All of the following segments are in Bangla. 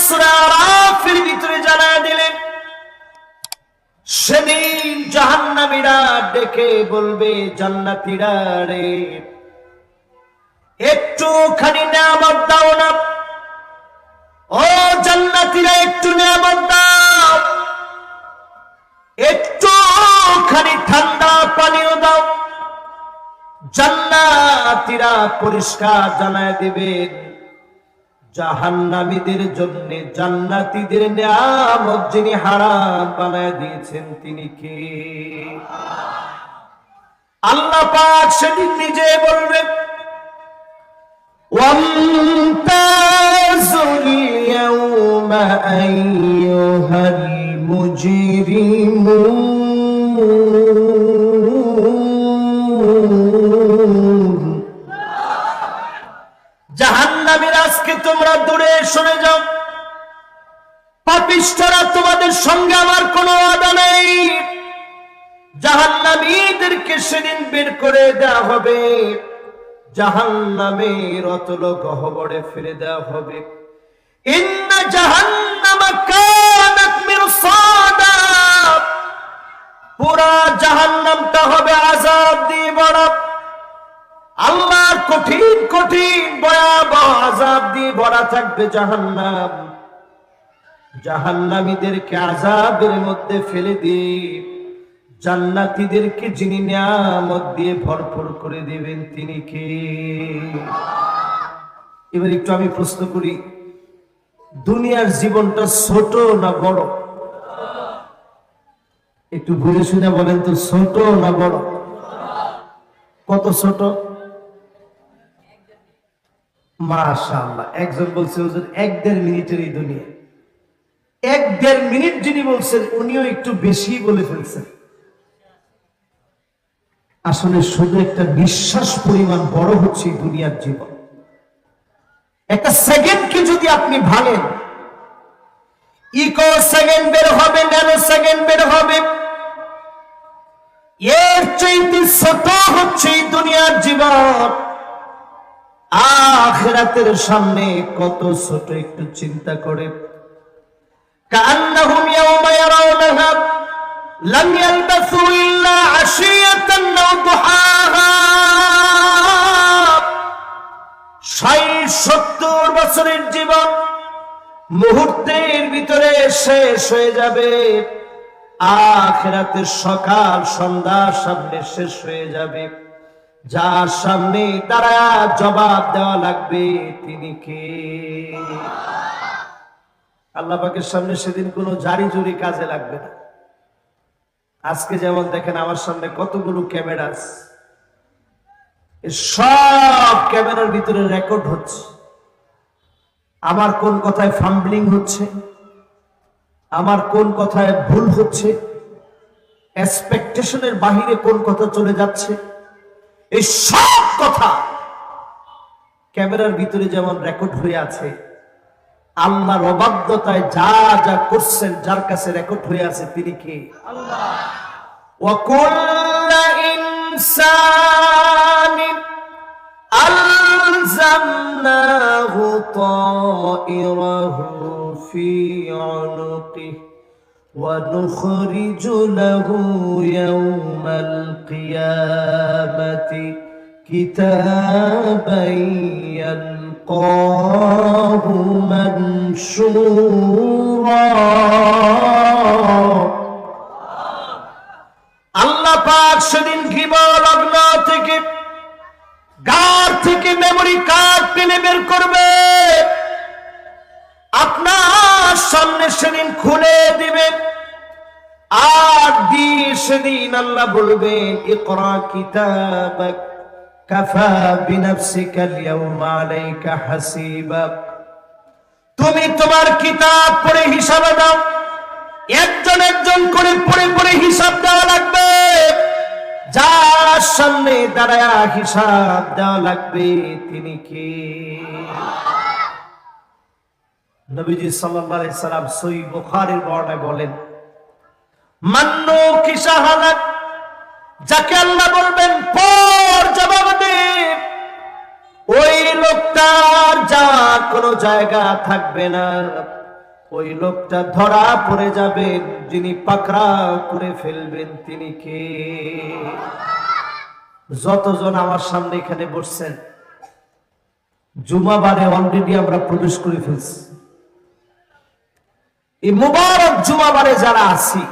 সূরা আরাফের ভিতরে জানায় দিলেন, সেদিন জাহান্নামীরা ডেকে বলবে, জান্নাতীরা রে, একটুখানি নিয়ামত দাও না, ও জান্নাতীরা একটু নিয়ামত দাও, একটুখানি ঠান্ডা পানীয় দাও। জান্নাতীরা পরিষ্কার জানায় দিবেন, জাহান্নামীদের জন্য জান্নাতীদের নিয়ামত যিনি হারাম বানায় দিয়েছেন তিনি কে? আল্লাহ পাক সেদিন নিজে বলবেন, ওয়ামতাজুল ইয়াওমা আইয়ুহাল মুজরিমুন, জাহান্নামীরা আজকে তোমরা দূরে সরে যাও, পাপিষ্ঠরা তোমাদের সঙ্গে আমার কোনো ওয়াদা নেই। জাহান্নামীদেরকে সেদিন বের করে দেওয়া হবে, জাহান্নামের অতল গহ্বরে ফেলে দেওয়া হবে। ইন্না জাহান্নামা কানাত মিরসাদা, পুরা জাহান্নামটা হবে আযাব দিয়ে ভরা। আল্লাহর কঠিন কঠিন ভয়াবহ আযাব দিয়ে ভরা থাকবে জাহান্নাম। জাহান্নামীদেরকে আযাবের মধ্যে ফেলে দিয়ে জান্নাতীদেরকে যিনি নিয়ামত দিয়ে ভরপুর করে দিবেন তিনি কে? এবার একটু আমি প্রশ্ন করি, দুনিয়ার জীবনটা ছোট না বড়? একটু বুঝে শুনে বলেন তো, ছোট না বড়? কত ছোট? মাশাআল্লাহ, একজন বলছে হুজুর 1-1.5 মিনিটের এই দুনিয়া। 1-1.5 মিনিট যিনি বলছেন উনিও একটু বেশি বলে ফেলছেন। আসলে শুধু একটা নিঃশ্বাস পরিমাণ বড় হচ্ছে এই দুনিয়ার জীবন। একটা সেকেন্ডকে যদি আপনি ভাঙেন, ইকো সেকেন্ড বের হবে, ন্যানো সেকেন্ড বের হবে, এর চাইতে ছোট হচ্ছে এই দুনিয়ার জীবন। আখিরাতের সামনে কত ছোট একটু চিন্তা করে। কান্নাহুম ইয়াওমা ইয়ারাউনাহা লাম ইয়ালবাসু ইল্লা আশিয়াতান আও দুহাহা, 60-70 বছরের জীবন মুহূর্তের ভিতরে শেষ হয়ে যাবে। আখিরাতের সকাল সন্ধ্যার সামনে শেষ হয়ে যাবে। যার সামনে দাঁড়ায় জবাব দেওয়া লাগবে তিনি কে? আল্লাহ পাকের সামনে সেদিন কোনো জারি জুরি কাজে লাগবে না। আজকে যেমন দেখেন আমার সামনে কতগুলো ক্যামেরা আছে, সব ক্যামেরার ভিতরে রেকর্ড হচ্ছে। আমার কোন কথায় ফাম্বলিং হচ্ছে, আমার কোন কথায় ভুল হচ্ছে, এক্সপেকটেশনের বাহিরে কোন কথা চলে যাচ্ছে, এই সব কথা ক্যামেরার ভিতরে যেমন রেকর্ড হয়ে আছে, আল্লাহর অবাধ্যতায় যা যা করছেন যার কাছে রেকর্ড হয়ে আছে তিনি কে? আল্লাহ। ওয়া কুল্লু ইনসানিন আলজামনাহু তাইরাহু ফি উনুকিহি ওয়া নুখরিজু লাহু ইয়াওমাল কিয়ামাতি কিতাবান ইয়ালকাহু মানশুরা। আল্লাহ পাক সেদিন গিবলগ্ন থেকে, গার থেকে মেমোরি কার্ড টেনে বের করবে, আপনার সামনে সেদিন খুলে দিবেন। আর দিয়ে সেদিন আল্লাহ বলবেন, ইকরা কিতাবাক কাফা বিনাফসিকাল ইয়াওমা আলাইকা হাসিবা। তুমি তোমার কিতাব পড়ে হিসাব দাও। একজন একজন করে পড়ে পড়ে হিসাব দেওয়া লাগবে। যার সামনে দাঁড়ায়া হিসাব দেওয়া লাগবে তিনি কে? নবীজি সাল্লাল্লাহু আলাইহি সাল্লাম সহিহ বুখারীর বর্ণনায় বলেন, মান্নু কি শাহাদাত, যাকে আল্লাহ বলবেন পর জবাব দে, ওই লোকটার যাওয়ার কোনো জায়গা থাকবে না। ওই লোকটা ধরা পড়ে যাবেন, যিনি পাকড়াও করে ফেলবেন তিনি কে? যতজন আমার সামনে এখানে বসছেন, জুমাবারে অলরেডি আমরা প্রবেশ করে ফেলছি। এই মুবারক জুমাবারে যারা আছি,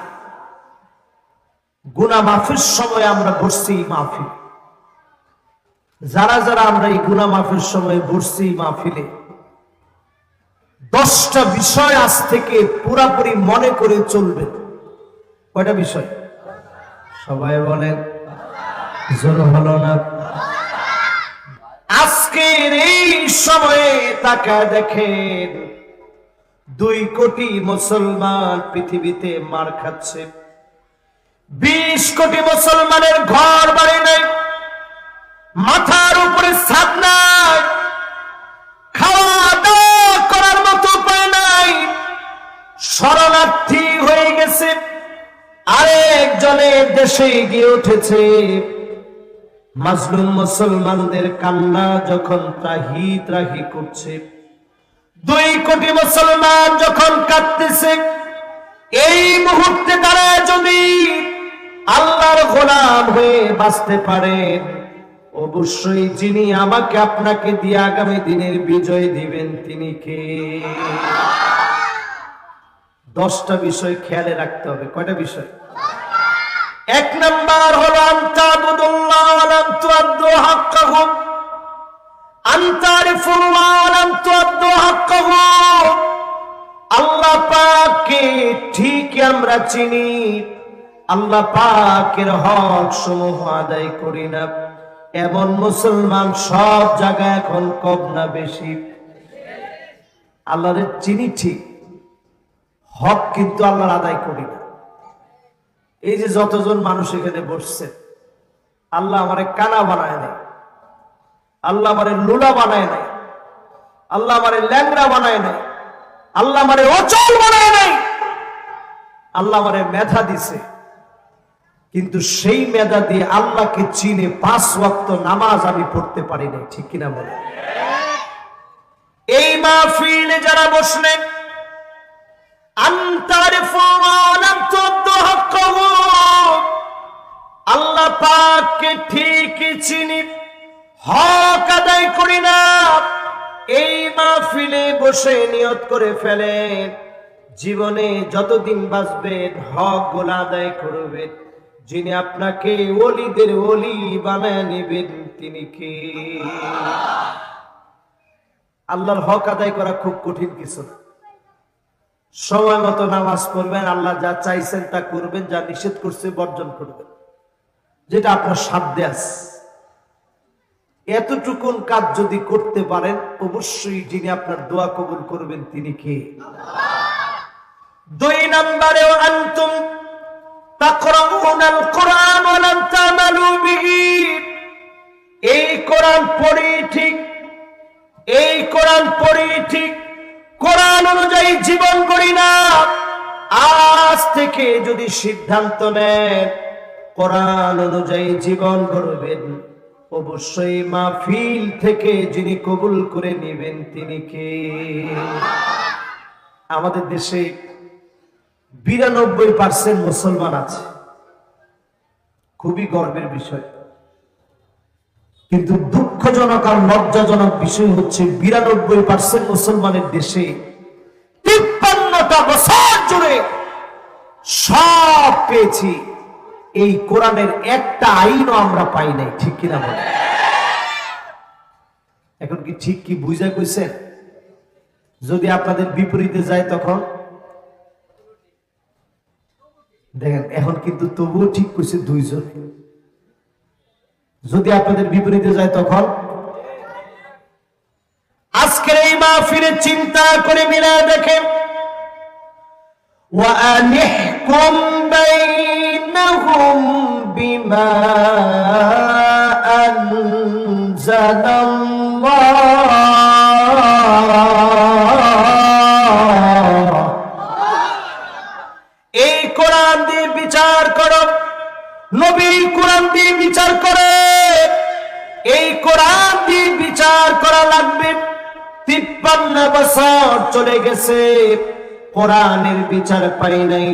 গুনাহ মাফির সময় আমরা বসছি মাহফিল। যারা যারা আমরা এই গুনাহ মাফির সময় বসছি মাহফিলে, 10টা বিষয় আজ থেকে পুরাপুরি মনে করে চলবেন। কয়টা বিষয়? সবাই বলেন, জোর হলো না। আজকের এই সময়ে তাকায় দেখেন, 2 কোটি মুসলমান পৃথিবীতে মার খাচ্ছে। 20 কোটি মুসলমানের ঘর বাড়ি নেই, মাথার উপরে ছাদ নাই, খাওয়া দাওয়া করার মতো উপায় নাই, শরণার্থী হয়ে গেছে। আরেকজনের দেশে গিয়ে উঠেছে। মাজলুম মুসলমানদের কান্না যখন ত্রাহি ত্রাহি করছে, 2 কোটি মুসলমান যখন কাঁদতেছে, এই মুহূর্তে তারা যদি আল্লাহর গোলাম হয়ে বাঁচতে পারেন, অবশ্যই যিনি আমাকে আপনাকে দিয়ে আগামী দিনের বিজয় দিবেন তিনি কে? 10টা বিষয় খেয়ালে রাখতে হবে। কয়টা বিষয়? 1 নাম্বার হলো আনতাবুদুল্লাহ ওয়া লাম তুআদ্দু হাক্কাহু, আনতারিফুল্লাহ ওয়া লাম তুআদ্দু হাক্কাহু। আল্লাহ পাককে ঠিক আমরা চিনি, আল্লাহ পাকের হক সমূহ আদায় করি না, এমন মুসলমান সব জায়গায় এখন কম না বেশি? আল্লাহর চিনি ঠিক, হক কিন্তু আল্লাহর আদায় করি না। এই যে যতজন মানুষ এখানে বসছে, আল্লাহ আমারে কানা বানায় নাই, আল্লাহ আমারে লুলা বানায় নাই, আল্লাহ আমারে ল্যাংড়া বানায় নাই, আল্লাহ আমারে অচল বানায় নাই, আল্লাহ আমারে মেধা দিছে। কিন্তু সেই মেধা দিয়ে আল্লাহকে চিনে 5 ওয়াক্ত নামাজ আমি পড়তে পারি নাই। ঠিক কিনা বলে? এই মাহফিলে যারা বসলেন, আল্লাহ পাককে ঠিকই চিনি, হক আদায় করি না, এই মাহফিলে বসে নিয়ত করে ফেলেন, জীবনে যতদিন বাঁচবেন হক গুলো আদায় করবেন। যিনি আপনাকে ওলিদের ওলি বানায় নেবেন তিনি কে? আল্লাহর হক আদায় করা খুব কঠিন কিছু না। সময় মতো নামাজ পড়বেন, আল্লাহ যা চাইছেন তা করবেন, যা নিষেধ করছে বর্জন করবেন, যেটা আপনার সাধ্যে আছে। এতটুকুন কাজ যদি করতে পারেন, অবশ্যই যিনি আপনার দোয়া কবুল করবেন তিনি কে? 2 নম্বরে আনতুম তাকরাউনাল কোরআন ওয়া লাম তা'মালু বিহি। এই কোরআন পড়ি ঠিক, এই কোরআন পড়ি ঠিক, কোরআন অনুযায়ী জীবন করি না। আজ থেকে যদি সিদ্ধান্ত নেন কোরআন অনুযায়ী জীবন করবেন, অবশ্যই মাহফিল থেকে যিনি কবুল করে নেবেন তিনি কে? আমাদের দেশে 92% মুসলমান আছে, খুবই গর্বের বিষয়। কিন্তু দুঃখজনক আর লজ্জাজনক বিষয় হচ্ছে 92% মুসলমানের দেশে 53টা বছর জুড়ে সব পেয়েছি, এই কোরআনের একটা আইনও আমরা পাই নাই। ঠিক কিনা বলে? এখন কি ঠিক কি বুঝা কইছেন? যদি আপনাদের বিপরীতে যায় তখন দেখেন, এখন কিন্তু তবুও ঠিক কইছে 2 জন। যদি আপনাদের বিপরীতে যায় তখন? আজকের এই মাহফিলে চিন্তা করে মিলা দেখেন, ওয়া আনিহকুম বাইনাহুম বিমা আনজালাল্লাহ। এই কোরআন দিয়ে বিচার করো, নবী কোরআন দিয়ে বিচার করে, এই কোরআন দিয়ে বিচার করা লাগবে। 53 বছর চলে গেছে, কোরআনের বিচার পাই নাই।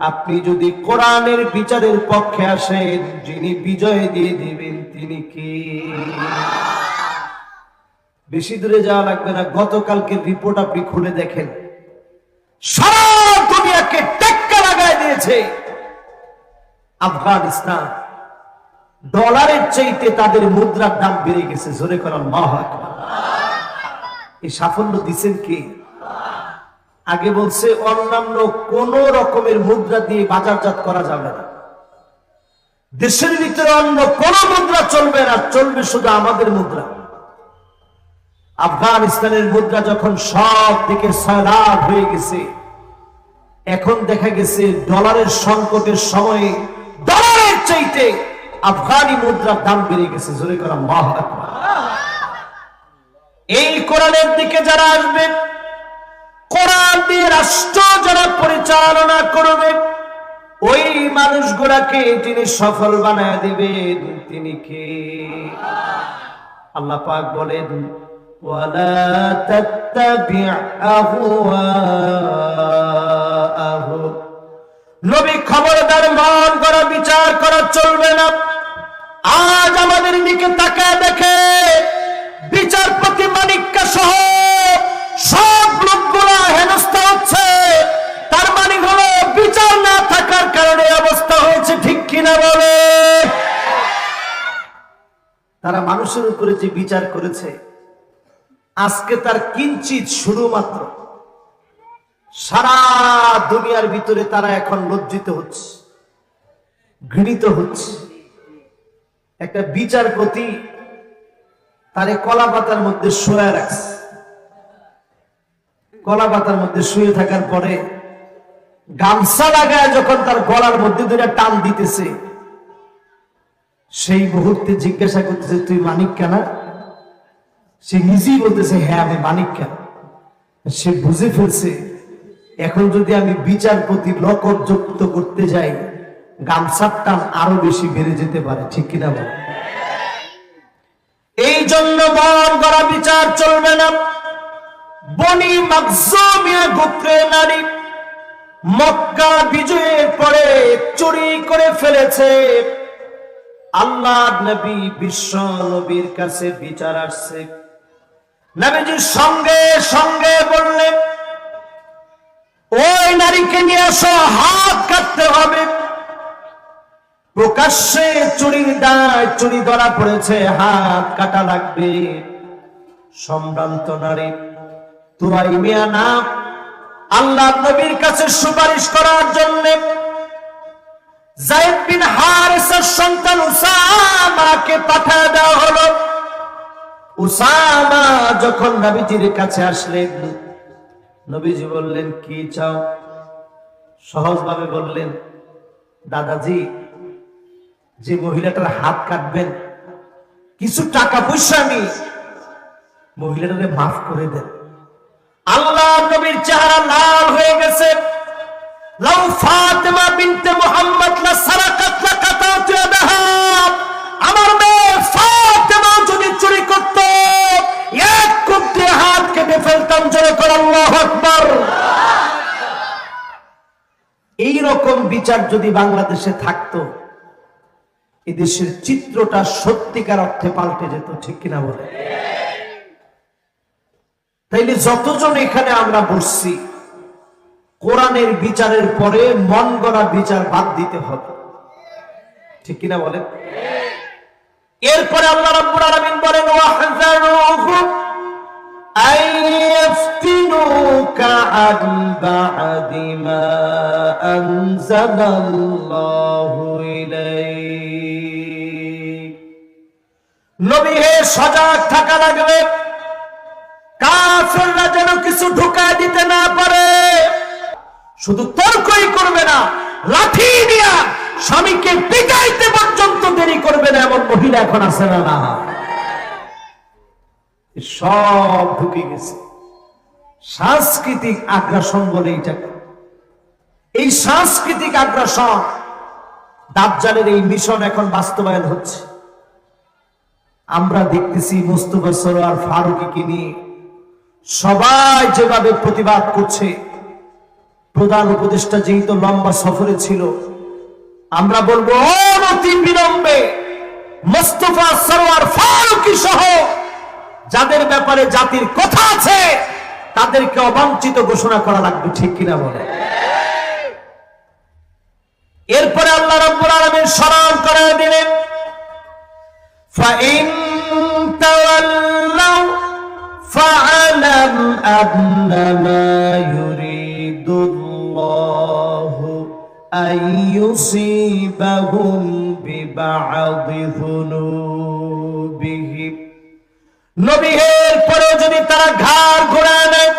আপনি যদি কোরআনের বিচারের পক্ষে আসেন, যিনি বিজয় দিয়ে দিবেন তিনি কে? বেশি দূরে যাওয়া লাগবে না, গতকালকে রিপোর্ট আপনি খুলে দেখেন, সারা দুনিয়াকে টেক্কা লাগায় দিয়েছে আফগানিস্তান। ডলারের চাইতে তাদের মুদ্রার দাম বেড়ে গেছে। জোরে করেন আল্লাহু আকবার। এই সাফল্য দিচ্ছেন কে? আগে বলছে অন্যান্য কোন রকমের মুদ্রা দিয়ে বাজারজাত করা যাবে না, দেশের ভিতরে অন্য কোন মুদ্রা চলবে না, চলবে শুধু আমাদের মুদ্রা। আফগানিস্তানের মুদ্রা যখন সব দিকে সয়লাব হয়ে গেছে, এখন দেখা গেছে ডলারের সংকটের সময়ে ডলারের চাইতে আফগানি মুদ্রার দাম বেড়ে গেছে। জোরে করা আল্লাহু আকবার। এই কোরআনের দিকে যারা আসবে, কোরআন দিয়ে রাষ্ট্র যারা পরিচালনা করবে, ওই মানুষগুলাকে তিনি সফল বানায় দিবেন। তিনি কে? আল্লাহ পাক বলেন, ওয়ালা তাত্তাবি' আহওয়াআহুম। নবী খবরদার, মন করা বিচার করা চলবে না। আজ আমাদের দিকে তাকায় দেখে, বিচারপতি মানিক্কা সহ সব লোকগুলা হেনস্থা হচ্ছে। তার মানে হলো বিচার না থাকার কারণে অবস্থা হয়েছে, ঠিক কিনা বলে? তারা মানুষের উপরে যে বিচার করেছে, আজকে তার কিঞ্চিত শুরু মাত্র। সারা দুনিয়ার ভিতরে তারা এখন লজ্জিত হচ্ছে, ঘৃণিত হচ্ছে। একটা বিচারপতি তারে কলা পাতার মধ্যে শুয়ে রাখছে। কলা পাতার মধ্যে শুয়ে থাকার পরে গামছা লাগায় যখন তার গলার মধ্যে দুইটা টান দিতেছে, সেই মুহূর্তে জিজ্ঞাসা করতেছে, তুই মানিক্কা না? সে নিজেই বলতেছে, হ্যাঁ আমি মানিক্কা। সে বুঝে ফেলছে, এখন যদি আমি বিচারপতি লকব যুক্ত করতে যাই, গামছার টান আরো বেশি বেড়ে যেতে পারে, ঠিক কিনা বলে? এই জন্য মন গড়া বিচার চলবে না। বনি মাখজুমিয়া গোত্রের নারী মক্কা বিজয়ের পরে চুরি করে ফেলেছে। আল্লাহর নবী বিশ্ব নবীর কাছে বিচার আসছে। নবীজি সঙ্গে সঙ্গে বললেন, ওই নারীকে নিয়ে আসো, হাত কাটতে হবে। প্রকাশ্যে চুরির দায়, চুরি ধরা পড়েছে, হাত কাটা লাগবে। সম্ভ্রান্ত নারী তুরাইমিয়া নাম আল্লাহর নবীর কাছে সুপারিশ করার জন্য যায়েদ বিন হারিসার সন্তান উসামাকে পাঠিয়ে দেওয়া হলো। উসামা যখন নবীজির কাছে আসলেন, নবীজি বললেন, কি চাও? সহজভাবে বললেন, দাদাজি, যে মহিলাটার হাত কাটবেন, কিছু টাকা পয়সা আমি মহিলাটাকে মাফ করে দেন। আল্লাহ নবীর চেহারা লাল হয়ে গেছে। লাউ ফাতিমা বিনতে মুহাম্মদ লা সারাকাত লা কাতাত ইয়াদাহা। আমার মেয়ে ফাতিমা যদি চুরি করত, এক কোপ দিয়ে হাত কেটে ফেলতাম। জোরে করে আল্লাহু আকবার। এই রকম বিচার যদি বাংলাদেশে থাকতো, এই দেশের চিত্রটা সত্যিকার অর্থে পাল্টে যেত, ঠিক কিনা বলে? তাইলে যতজন এখানে আমরা বসছি, কোরআনের বিচারের পরে মন গড়া বিচার বাদ দিতে হবে, ঠিক কিনা বলেন? এরপরে আল্লাহ রাব্বুল আলামিন বলেন, ওয়াহযারুহু আইয়াফতিনুকা আন বা'দি মা আনজালাল্লাহু ইলাইক। নবী হে, সজাগ থাকা লাগবে, কাফেররা যেন কিছু ঢুকায় দিতে না পারে। শুধু তর্কই করবে না, লাঠি দিয়া স্বামীকে পিটাইতে পর্যন্ত দেরি করবে না, এমন মহিলা এখন আছে না? না, সব ঢুকে গেছে। সাংস্কৃতিক আগ্রাসন বলে এইটাকে। এই সাংস্কৃতিক আগ্রাসন, দাজ্জালের এই মিশন এখন বাস্তবায়ন হচ্ছে। আমরা দেখতেছি মুস্তাফা সরোয়ার ফারুকীকে নিয়ে সবাই যেভাবে প্রতিবাদ করছে, প্রধান উপদেষ্টা যেহেতু লম্বা সফরে ছিল, আমরা বলবো অনতি বিলম্বে মোস্তফা সরওয়ার ফারুকী সহ যাদের ব্যাপারে জাতির কথা আছে তাদেরকে অবাঞ্ছিত ঘোষণা করা লাগবে, ঠিক কিনা বলে? এরপরে আল্লাহ রাব্বুল আলামিন স্মরণ করে দিলেন, ফাইন তাওয়াল্লাউ ফাআলাম আন্নামা ইউরিদুল্লাহু আইয়ুসিবাহুম বিবা'দি যুনুবিহিম। নবীর পরে যদি তারা ঘাড় ঘোরায় নেয়,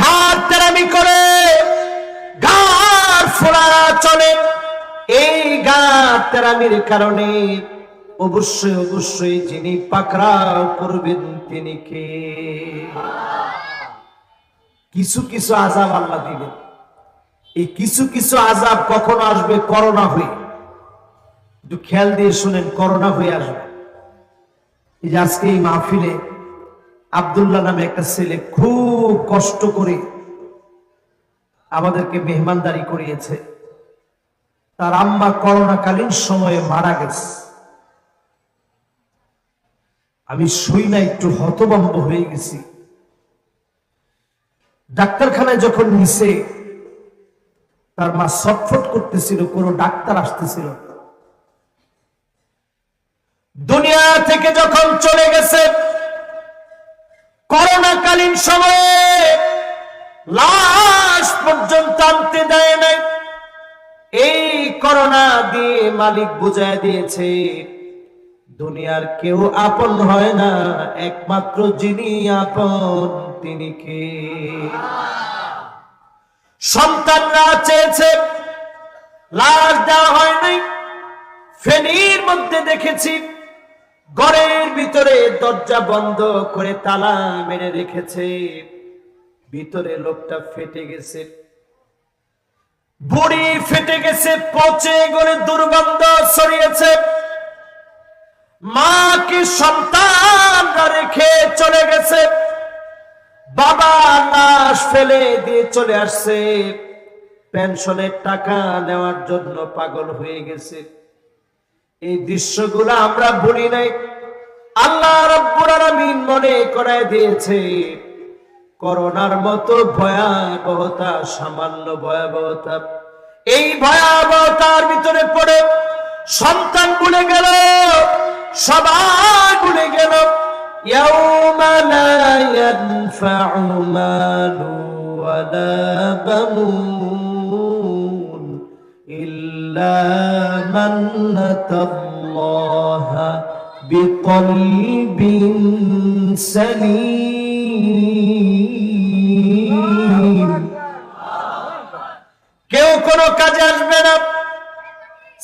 ঘাড় তেরামি করে, ঘাড় ফোড়া চলে, এই ঘাড় তেরামির কারণে অবশ্যই অবশ্যই যিনি পাকড়াও করবেন তিনি কে? কিছু কিছু আযাব আল্লাহ দিবেন। এই কিছু কিছু আযাব কখন আসবে? করোনা হয়ে। একটু খেয়াল দিয়ে শুনেন, করোনা হয়ে আসবে। এই যে আজকে এই মাহফিলে আব্দুল্লাহ নামে একটা ছেলে খুব কষ্ট করে আমাদেরকে মেহমানদারি করিয়েছে। তার আম্মা করোনাকালীন সময়ে মারা গেছে। আমি শুই না, একটু হতভম্ব হয়ে গেছি। ডাক্তারখানায় যখন নিছে, তার মা ছটফট করতেছিল, কোনো ডাক্তার আসতেছিল না। দুনিয়া থেকে যখন চলে গেছে, করোনাকালীন সময়ে লাশ পর্যন্ত আনতে দেয় নাই। এই করোনা দিয়ে মালিক বুঝায় দিয়েছে, দুনিয়ার কেউ আপন হয় না, একমাত্র যিনি আপন তিনি কে? সন্তানরা চেয়েছে, লাশ দেওয়া হয় নাই। ফেনীর মধ্যে দেখেছি, ঘরের ভিতরে দরজা বন্ধ করে তালা মেরে রেখেছে, ভিতরে লোকটা ফেটে গেছে, বুড়ি ফেটে গেছে, পচে গলে দুর্গন্ধ ছড়িয়েছে। মাকে সন্তানরা রেখে চলে গেছে, বাবা লাশ ফেলে দিয়ে চলে আসছে, পেনশনের টাকা নেওয়ার জন্য পাগল হয়ে গেছে। এই দৃশ্যগুলো আমরা ভুলি নাই। আল্লাহ রাব্বুল আলামিন মনে করায় দিয়েছে, করোনার মতো ভয়াবহতা সামান্য ভয়াবহতা। এই ভয়াবহতার ভিতরে পড়ে সন্তান ভুলে গেল, সবাই ভুলে গেল। ইয়াউমা লা ইয়ানফা'ু মালু ওয়ালা বানুন ইল্লা মান আতাল্লাহা বিকলবিন সালিম। কেউ কোনো কাজে আসবে না,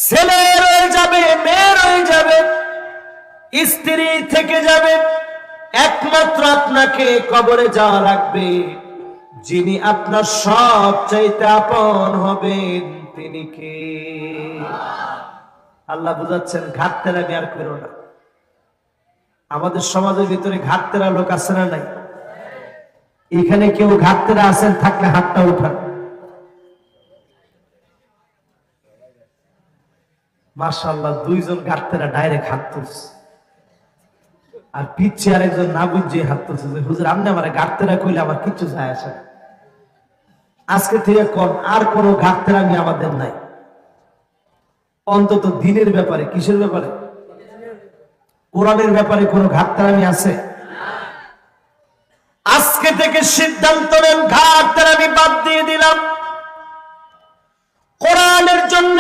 ছেলে রয়ে যাবে, মেয়ে রয়ে যাবে, স্ত্রী থেকে যাবে, একমাত্র আপনাকে কবরে যাওয়া লাগবে। যিনি আপনার সব চাইতে আপন হবেন তিনি কে? আল্লাহ বুঝাচ্ছেন, ঘাটতেরামি আর করো না। আমাদের সমাজের ভিতরে ঘাটতেরা লোক আছে না নাই? এখানে কেউ ঘাটতেরা আছেন? থাকলে হাতটা উঠান। মাশাআল্লাহ, দুইজন ঘাটতেরা ডাইরেক্ট হাত তুলছে, আর পিচ্ছে আরেকজন না বুঝিয়ে হাত তুলছে যে হুজুর আপনি আমার ঘাটতেরা কইলে আমার কিচ্ছু যায় আসে না। আজকে থেকে কোন আর কোনো ঘাটতেরামি আমাদের নাই, অন্তত দিনের ব্যাপারে। কিসের ব্যাপারে? কোরআনের ব্যাপারে কোনো ঘাটতেরামি আছে? আজকে থেকে সিদ্ধান্ত নেন, ঘাটতেরামি বাদ দিয়ে দিলাম। কোরআনের জন্য,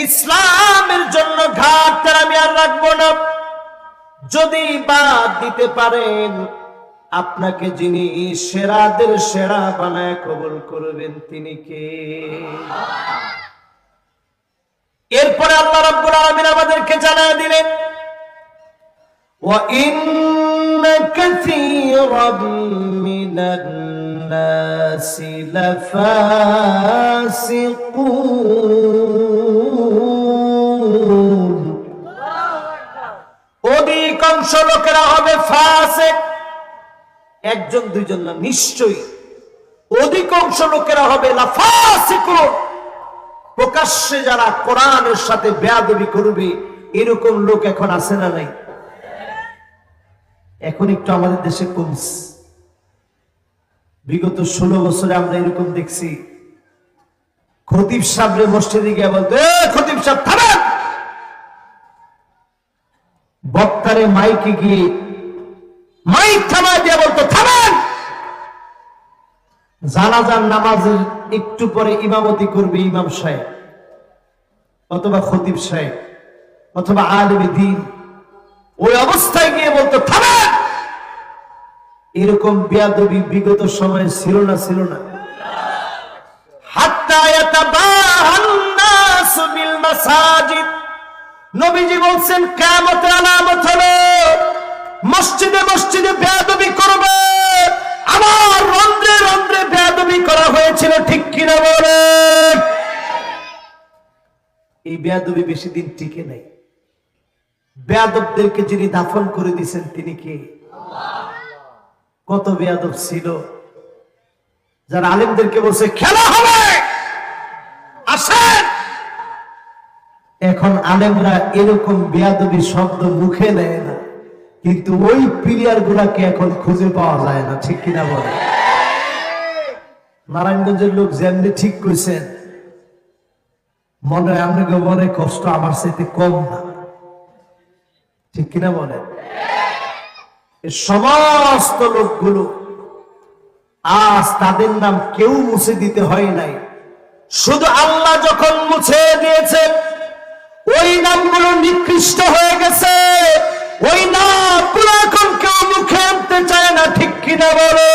ইসলামের জন্য ঘাটতেরামি আর রাখবো না। যদি বাদ দিতে পারেন, আপনাকে যিনি সেরাদের সেরা বানায় কবুল করবেন তিনি কে? এরপরে আল্লাহ রাব্বুল আলামিন আমাদেরকে জানায় দিলেন, ওয়া ইন্না কাসীরাম মিনান নাসি লাফাসিকুন। অধিকাংশ লোকেরা হবে ফাসিক। একজন দুইজন না, নিশ্চয়ই অধিকাংশ লোকেরা হবে লাফাসিকুন, প্রকাশ্যে যারা কোরআনের সাথে বেয়াদবি করবে, এরকম লোক এখন আছে না নাই? এখন একটু আমাদের দেশে কমছে। বিগত 16 বছরে আমরা এরকম দেখছি, খতিব সাহেব মসজিদে গিয়ে বলতো, খতিব সাহেব থামেন, বক্তারে মাইকে গিয়ে মাইক থামায় দিয়ে বলতো থামেন। জানাজার নামাজের একটু পরে ইমামতি করবে ইমাম সাহেব অথবা খতিব সাহেব অথবা আলেমে দ্বীন, ওই অবস্থায় গিয়ে বলতো থামেন। এরকম বেয়াদবি বিগত সময়ে ছিল না? ছিল না? হাত্তা ইয়াতাবাহান নাস বিল মাসাজিদ, নবীজি বলছেন কিয়ামতের আলামত হলো মসজিদে মসজিদে বেয়াদবি করবে। আমার রন্ধ্রে রন্ধ্রে বেয়াদবি করা হয়েছিল, ঠিক কিনা বলেন? এই বেয়াদবি বেশি দিন টিকে নাই। বেয়াদবদেরকে যিনি দাফন করে দিয়েছেন তিনি কে? কত বেয়াদব ছিল, যারা আলেমদেরকে বলছে খেলা হবে আসেন। এখন আলেমরা এরকম বেয়াদবি শব্দ মুখে নেয় না, কিন্তু ওই প্লেয়ার গুলাকে এখন খুঁজে পাওয়া যায় না, ঠিক কিনা বলে? নারায়ণগঞ্জের লোক যেমনি ঠিক কইছেন, মনে হয় আপনাকে মনে কষ্ট আমার সাথে কম না, ঠিক কিনা বলে? সমস্ত লোকগুলো আজ তাদের নাম কেউ মুছে দিতে হয় নাই, শুধু আল্লাহ যখন মুছে দিয়েছে ওই নামগুলো নিকৃষ্ট হয়ে গেছে, ওই নামগুলো এখন কেউ মুখে আনতে চায় না, ঠিক কিনা বলে?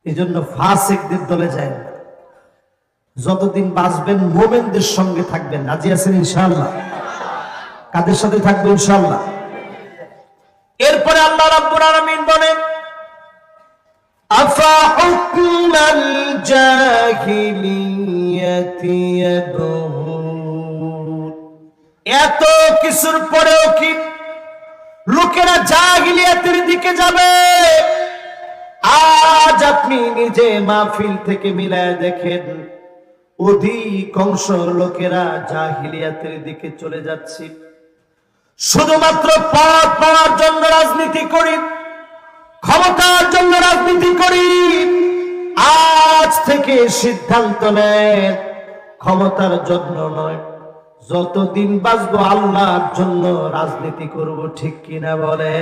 এই জন্য ফাসিকদের দলে যায় না। যতদিন বাঁচবেন মোমেনদের সঙ্গে থাকবেন, রাজি আছেন ইনশাআল্লাহ? কাদের সাথে থাকবেন ইনশাআল্লাহ? এরপরে আল্লাহ রাব্বুল আলামিন বলেন আফা হুকমাল জাহিলিয়াতি ইয়াবগুন, এত কিছুর পরেও কি লোকেরা জাহিলিয়াতের দিকে যাবে? আজ আপনি নিজে মাহফিল থেকে মিলায় দেখেন, অধিকাংশ লোকেরা জাহিলিয়াতের দিকে চলে যাচ্ছে। শুধুমাত্র পদ পাওয়ার জন্য রাজনীতি করি, ক্ষমতার জন্য রাজনীতি করি। আজ থেকে সিদ্ধান্ত নেন ক্ষমতার জন্য নয়, যতদিন বাঁচবো আল্লাহর জন্য রাজনীতি করব, ঠিক কিনা বলে?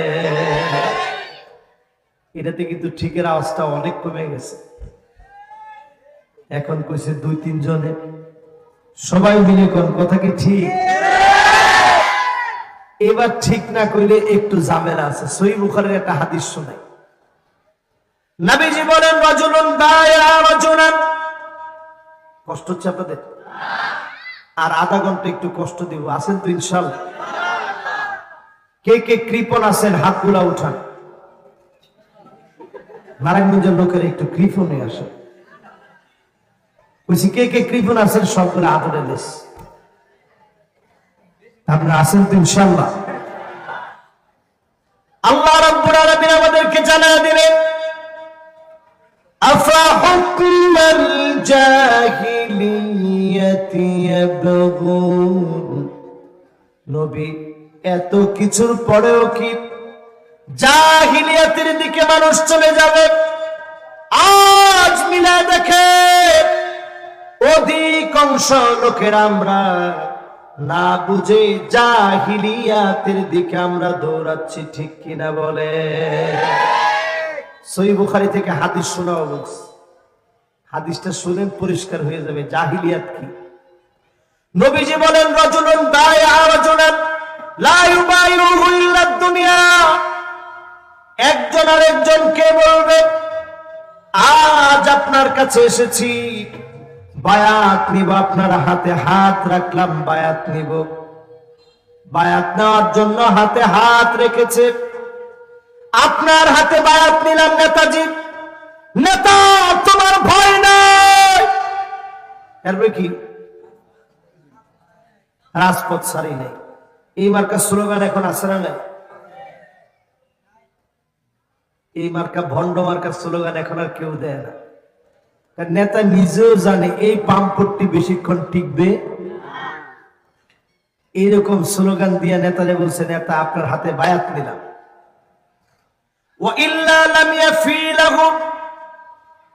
এটাতে কিন্তু ঠিকের আওয়াজটা অনেক কমে গেছে। এখন কইছে 2-3 জনে, সবাই মিলে কোন কথা কি ঠিক? এবার ঠিক না কইলে একটু ঝামেলা আছে। সহিহ বুখারীর একটা হাদিস শোনাই। নবীজি বলেন রাজুলুন বায়া রাজুলান, কষ্ট হচ্ছে আপনাদের? আর আধা ঘন্টা একটু কষ্ট দিব, আছেন তো ইনশাআল্লাহ? কে কে কৃপণ আছেন হাতগুলা উঠান। নারায়ণগঞ্জের লোকেরা একটু কৃপণ নিয়ে আসে। বলছি কে কে কৃপণ আছেন সবগুলো আদরে দেশ। আপনারা আছেন তো ইনশাআল্লাহ? আল্লাহ রাব্বুল আলামিন আমাদেরকে জানায় দিলেন আফা হুকমাল জাহিলিয়াতি ইয়াবগুন, নবী এত কিছুর পরেও কি জাহিলিয়াতের দিকে মানুষ চলে যাবে? আজ মিলা দেখে অধিকাংশ লোকেরা আমরা না বুঝে জাহিলিয়াতের দিকে আমরা দৌড়াচ্ছি, ঠিক কিনা বলে? সহিহ বুখারী থেকে হাদিস শোনাও বলছি, হাদিসটা শুনেন পরিষ্কার হয়ে যাবে জাহিলিয়াত কি। নবীজি বলেন রাজুলুন বায়া রাজুলান লা ইউবাইউহু ইল্লা দুনিয়া, একজন আরেকজনকে বলবে আজ আপনার কাছে এসেছি, বায়াত নিব, আপনার হাতে হাত রাখলাম, বায়াত নিব। বায়াত নেওয়ার জন্য হাতে হাত রেখেছে, আপনার হাতে বায়াত নিলাম নেতাজি। নেতা তোমার ভয় নাই, এরপরে কি রাজপথ সারি নেই, এই মার্কার স্লোগান এখন আছে না নাই? এই মার্কা ভণ্ড মার্কার স্লোগান এখন আর কেউ দেয় না। নেতা নিজেও জানে এই পাম্পটি বেশিক্ষণ টিকবে। এইরকম স্লোগান দিয়ে নেতারে বলছে, নেতা আপনার হাতে বায়াত নিলাম।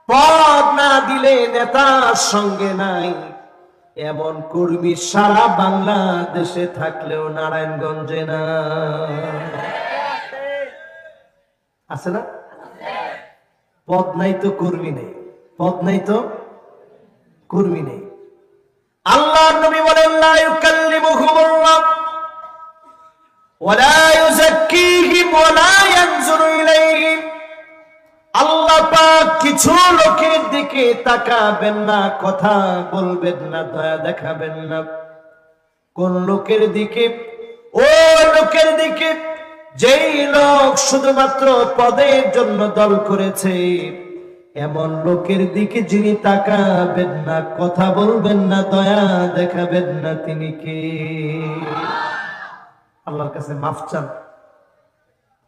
পদ না দিলে নেতার সঙ্গে নাই এমন কর্মী সারা বাংলাদেশে থাকলেও নারায়ণগঞ্জে না। আছে না? পদ নাই তো কর্মী নেই, পদ নাই তো কর্মী নেই। আল্লাহর নবী বলেন, লা ইউকাল্লিমুহুমুল্লাহ ওয়া লা ইউযাক্কিহিম ওয়া লা ইয়ানজুরু ইলাইহিম। আল্লাহ পাক কিছু লোকের দিকে তাকাবেন না, কথা বলবেন না, দয়া দেখাবেন না। কোন লোকের দিকে? ওই লোকের দিকে যেই লোক শুধুমাত্র পদের জন্য দল করেছে, এমন লোকের দিকে যিনি তাকাবেন না, কথা বলবেন না, দয়া দেখাবেন না, তিনি কে? আল্লাহর কাছে মাফ চান।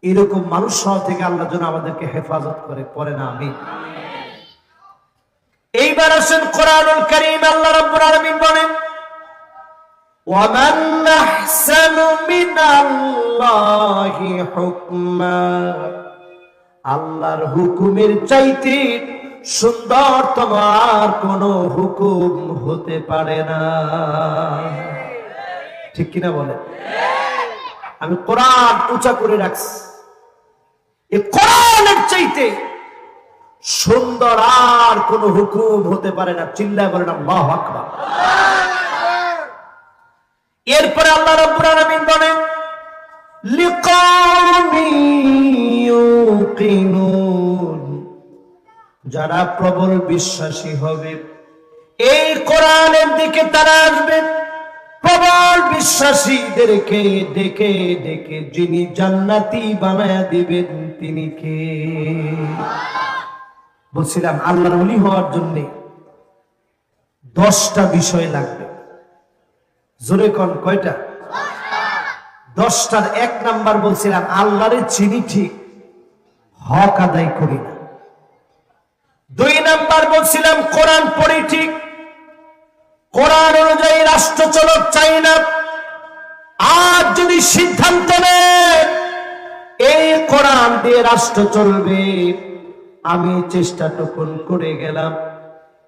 এরকম মানুষ হওয়া থেকে আল্লাহ যেন আমাদেরকে হেফাজত করে, পড়ে না আমি। এইবার আসেন কোরআনুল কারীম, আল্লাহ রাব্বুল আলামিন বলেন, ওয়ামান আহসানু মিনাল্লাহি হুকমা। আল্লাহর হুকুমের চাইতে সুন্দরতম আর কোন হুকুম হতে পারে না। ঠিক কিনা বলেন? আমি কোরআন উঁচা করে রাখছি, এই কোরআনের চাইতে সুন্দর আর কোন হুকুম হতে পারে না। চিল্লায় বলেন আল্লাহু আকবার। এরপরে আল্লাহ রাব্বুল আলামিন বলেন, লিকাওমি ইউকিনুন। যারা প্রবল বিশ্বাসী হবে, এই কোরআনের দিকে তারা আসবে। প্রবল বিশ্বাসীদেরকে ডেকে ডেকে যিনি জান্নাতি বানায়া দিবেন তিনি কে? বলছিলাম আল্লাহর ওলি হওয়ার জন্য 10টা বিষয় লাগবে। জোরে কোন কয়টা? 10টার 1 নাম্বার বলছিলাম আল্লাহরে চিনি ঠিক, হক আদায় করি না। 2 নাম্বার বলছিলাম কোরআন পড়ি ঠিক, কোরআন অনুযায়ী রাষ্ট্র চলক চাই না। আর যদি সিদ্ধান্ত নেন এই কোরআন দিয়ে রাষ্ট্র চলবে, আমি চেষ্টাটুকু করে গেলাম,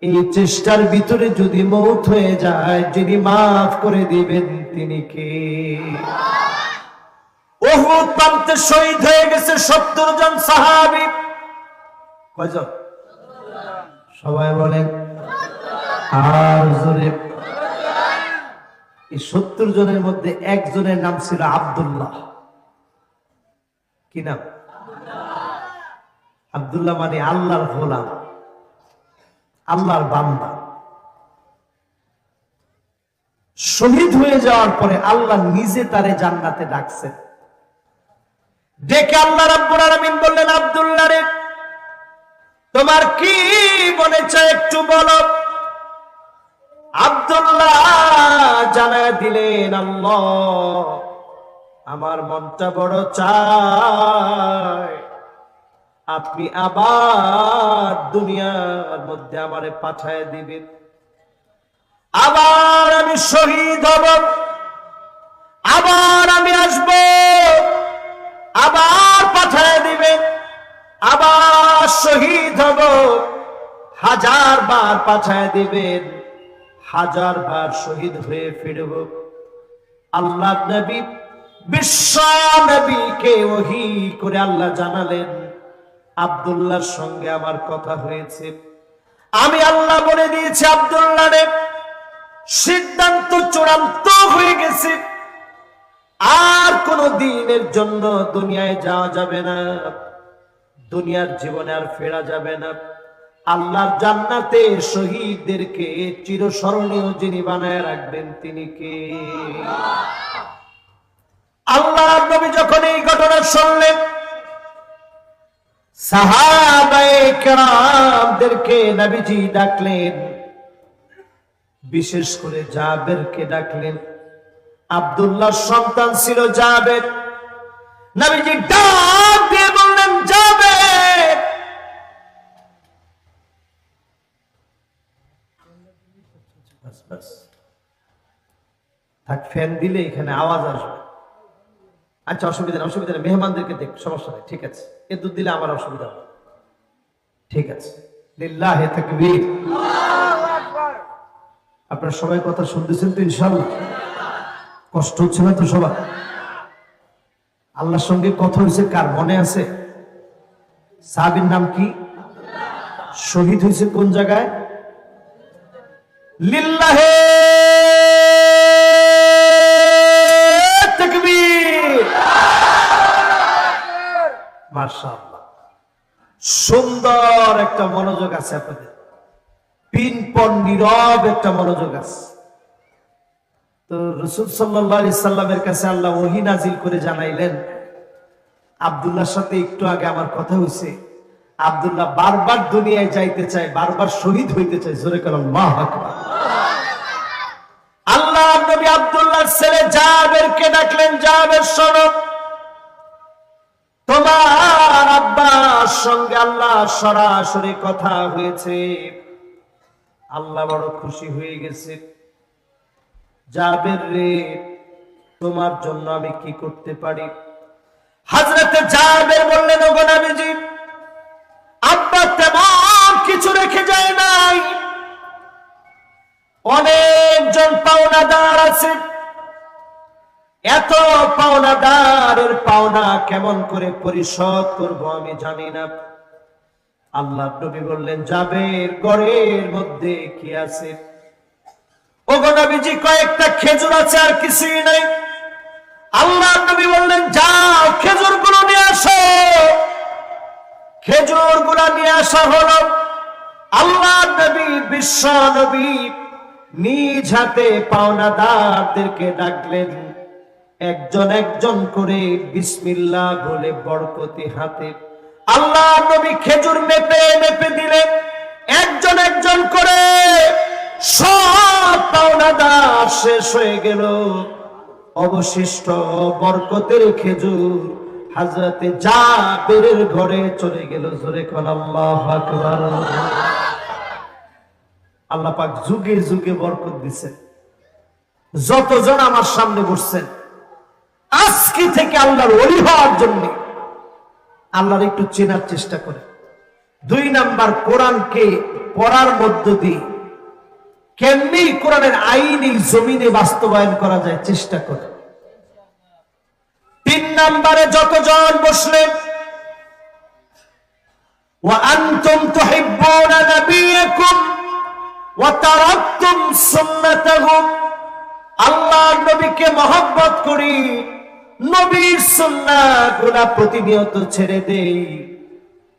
এই চেষ্টার ভিতরে যদি মওত হয়ে যায়, যিনি মাফ করে দিবেন তিনি কে? উহুদ প্রান্তে শহীদ হয়ে গেছে 70 জন সাহাবী। কয়জন? সবাই বলেন আর জোরে। এই 70 জনের মধ্যে একজনের নাম ছিল আব্দুল্লাহ। কি নাম? আব্দুল্লাহ মানে আল্লাহর গোলাম, আল্লাহর বান্দা। শহীদ হয়ে যাওয়ার পরে আল্লাহ নিজে তারে জান্নাতে ডাকছেন। ডেকে আল্লাহ রাব্বুল আলামিন বললেন, আব্দুল্লাহ রে, তোমার কি মনে চায় একটু বলো। আব্দুল্লাহ জানায় দিলেন, আল্লাহ আমার মনটা বড় চায় আপনি আবার দুনিয়ার মধ্যে আমারে পাঠায় দিবেন, আবার আমি শহীদ হব, আবার আমি আসব, আবার পাঠায় দিবেন, আবার শহীদ হব, 1000 বার পাঠায় দিবেন, 1000 বার শহীদ হয়ে ফিরব। আল্লাহ নবী বিশ্ব নবীকে ওহী করে আল্লাহ জানালেন, আব্দুল্লাহর সঙ্গে আমার কথা হয়েছে, আমি আল্লাহ বলে দিয়েছি আব্দুল্লাহ রে, সিদ্ধান্ত চূড়ান্ত হয়ে গেছে, আর কোন দিনের জন্য দুনিয়ায় যাওয়া যাবে না, দুনিয়ার জীবনে আর ফেরা যাবে না। আল্লাহর জান্নাতে শহীদদেরকে চিরস্মরণীয় যিনি বানায় রাখবেন তিনি কে? আল্লাহর নবী যখন এই ঘটনা শুনলেন, সাহাবায়ে কেরামদেরকে নবীজি ডাকলেন, বিশেষ করে জাবেরকে ডাকলেন। আব্দুল্লাহর সন্তান ছিল জাবের। নবীজি ডাক দিয়ে বললেন, জাবের ব্যাস। থাক, ফ্যান দিলে এখানে আওয়াজ আসবে। আচ্ছা, অসুবিধা নেই, অসুবিধা নেই, মেহমানদেরকে দেখ, সমস্যা নেই, ঠিক আছে। এদুর দিলে আমার অসুবিধা হবে, ঠিক আছে। লিল্লাহি তাকবীর। আপনারা সবাই কথা শুনতেছেন তো ইনশাআল্লাহ? কষ্ট হচ্ছে না তো সবার? আল্লাহর সঙ্গে কথা হয়েছে কার মনে আছে? সাহাবীর নাম কি? শহীদ হয়েছে কোন জায়গায়? লিল্লাহি তাকবীর। মাশাআল্লাহ, সুন্দর একটা মনোযোগ আছে আপনাদের, পিনপন নীরব একটা মনোযোগ আছে। তো রাসূল সাল্লাল্লাহু আলাইহি সাল্লামের কাছে আল্লাহ ওহী নাজিল করে জানাইলেন, আব্দুল্লাহর সাথে একটু আগে আমার কথা হয়েছে, আব্দুল্লাহ বারবার দুনিয়ায় যাইতে চায়, বারবার শহীদ হইতে চায়। জোরে বলেন আল্লাহু আকবার। আল্লাহ নবী আব্দুল্লাহর ছেলে জাবেরকে ডাকলেন, জাবের শোনো, তোমার আব্বার সঙ্গে আল্লাহ সরাসরি কথা হয়েছে, আল্লাহ বড় খুশি হয়ে গেছে। জাবের রে, তোমার জন্য আমি কি করতে পারি? হযরতে জাবের বললেন, ওগো নবীজি, আব্বা তেমন কিছু রেখে যায় নাই, অনেকজন পাওনাদার আছে, এত পাওনাদারের পাওনা কেমন করে পরিশোধ করব আমি জানি না। আল্লাহ নবী বললেন, জাবের ঘরের মধ্যে কি আছে? ওগো নবীজি, কয়েকটা খেজুর আছে, আর কিছুই নাই। আল্লাহ নবী বললেন, যাও খেজুর গুলো নিয়ে আসো। খেজুর গুলা নিয়ে আসা হলো। আল্লাহ নবী, বিশ্ব নবী নিজ হাতে পাওনাদারদেরকে ডাকলেন, একজন একজন করে বিসমিল্লাহ বলে বরকতি হাতে আল্লাহ নবী খেজুর মেপে মেপে দিলেন, একজন একজন করে সব পাওনাদার শেষ হয়ে গেল। অবশিষ্ট বরকতের খেজুর হযরতে জাবেরের ঘরে চলে গেল। জোরে কোন আল্লাহু আকবার। আল্লাহ পাক যুগে যুগে বরকত দিয়েছেন। যতজন আমার সামনে বসছেন, আজকে থেকে আল্লাহর ওলি হওয়ার জন্য আল্লাহর একটু চেনার চেষ্টা করে। 2 নাম্বার, কোরআনকে পড়ার মধ্য দিয়ে কেমনি কোরআনের আইন এই জমিনে বাস্তবায়ন করা যায় চেষ্টা করে। 3 নাম্বারে, যতজন বসলেন, ওয়া আনতুম তুহিব্বুনা নাবিয়াকুম ওয়া তারাকতুম সুন্নাতাহু, আল্লাহর নবীকে মহব্বত করি, নবীর সুন্নাতগুলো প্রতিনিয়ত ছেড়ে দেই।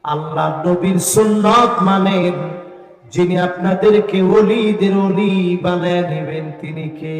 আল্লাহর নবীর সুন্নাত মানেন, যিনি আপনাদেরকে ওলিদের ওলি বানায় নেবেন তিনি কে?